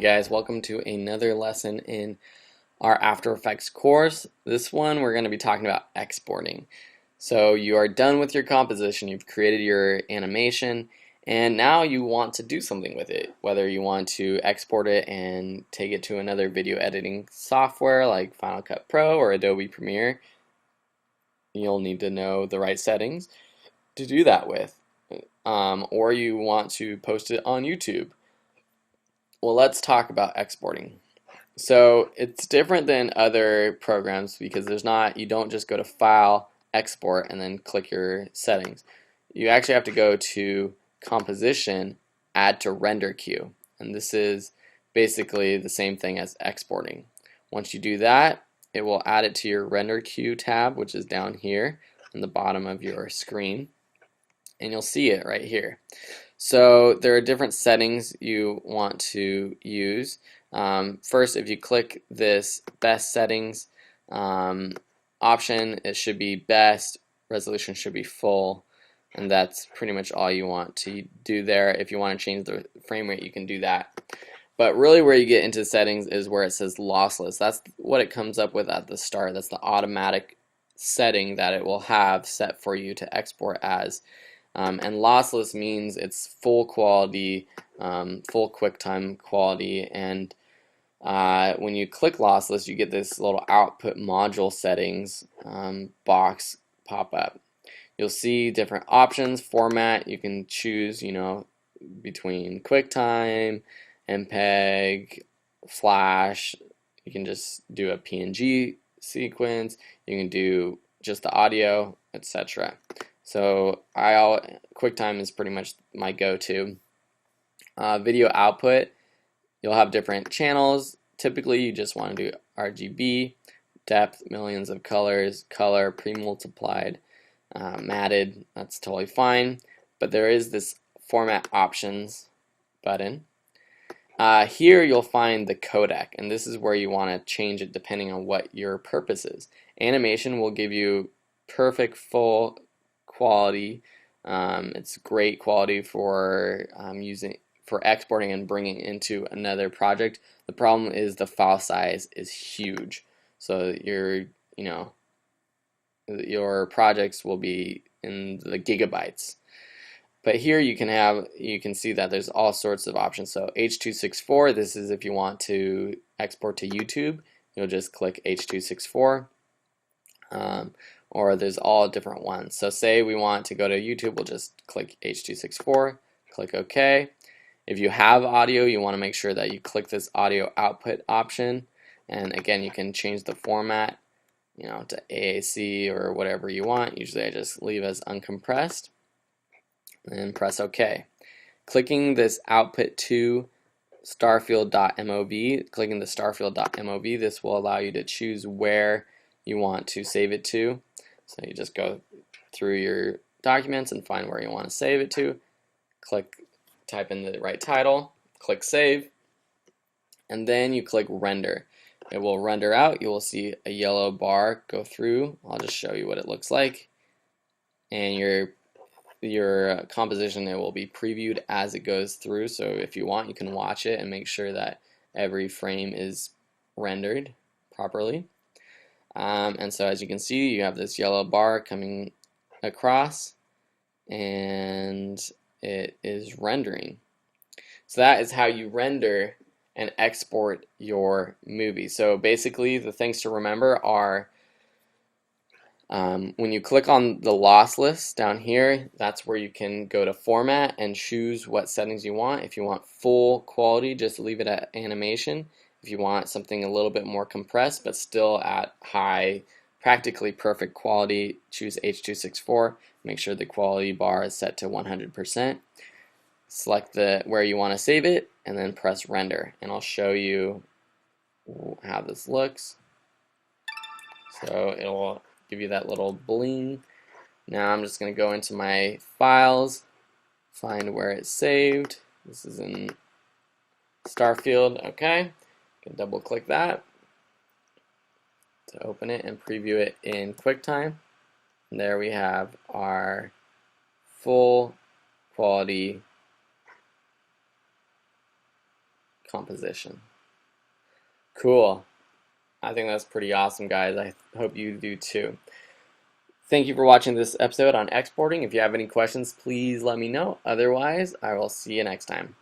guys, welcome to another lesson in our After Effects course. This one we're going to be talking about exporting. So you are done with your composition, you've created your animation, and now you want to do something with it. Whether you want to export it and take it to another video editing software like Final Cut Pro or Adobe Premiere, you'll need to know the right settings to do that with. Or you want to post it on YouTube. Well, let's talk about exporting. So it's different than other programs because you don't just go to File, Export, and then click your settings. You actually have to go to Composition, Add to Render Queue. And this is basically the same thing as exporting. Once you do that, it will add it to your Render Queue tab, which is down here on the bottom of your screen. And you'll see it right here. So there are different settings you want to use. First, if you click this best settings option, it should be best, resolution should be full, and that's pretty much all you want to do there. If you want to change the frame rate, you can do that. But really where you get into settings is where it says lossless. That's what it comes up with at the start. That's the automatic setting that it will have set for you to export as. And lossless means it's full quality, full QuickTime quality, and when you click lossless, you get this little output module settings box pop up. You'll see different options, format. You can choose, between QuickTime, MPEG, Flash. You can just do a PNG sequence. You can do just the audio, etc. So QuickTime is pretty much my go-to. Video output, you'll have different channels. Typically you just want to do RGB, depth, millions of colors, color, pre-multiplied, matted, that's totally fine. But there is this format options button. Here you'll find the codec, and this is where you want to change it depending on what your purpose is. Animation will give you perfect full quality. It's great quality for exporting and bringing into another project. The problem is the file size is huge, so your projects will be in the gigabytes. But here you can see that there's all sorts of options. So H.264, this is if you want to export to YouTube, you'll just click H.264. Or there's all different ones. So say we want to go to YouTube, we'll just click H.264, click OK. If you have audio, you want to make sure that you click this audio output option, and again you can change the format to AAC or whatever you want. Usually I just leave as uncompressed and press OK. Clicking this output to starfield.mov, clicking the starfield.mov, this will allow you to choose where you want to save it to. So you just go through your documents and find where you want to save it to. Type in the right title, click save, and then you click render. It will render out. You will see a yellow bar go through. I'll just show you what it looks like. And your composition, it will be previewed as it goes through. So if you want, you can watch it and make sure that every frame is rendered properly. And so as you can see, you have this yellow bar coming across, and it is rendering. So that is how you render and export your movie. So basically the things to remember are when you click on the lossless down here, that's where you can go to format and choose what settings you want. If you want full quality, just leave it at animation. If you want something a little bit more compressed but still at high, practically perfect quality, choose H.264. Make sure the quality bar is set to 100%. Select where you want to save it and then press render, and I'll show you how this looks. So it will give you that little bling. Now I'm just going to go into my files, find where it's saved. This is in Starfield. Okay. Double click that to open it and preview it in QuickTime. And there we have our full quality composition. Cool. I think that's pretty awesome, guys. I hope you do too. Thank you for watching this episode on exporting. If you have any questions, please let me know. Otherwise, I will see you next time.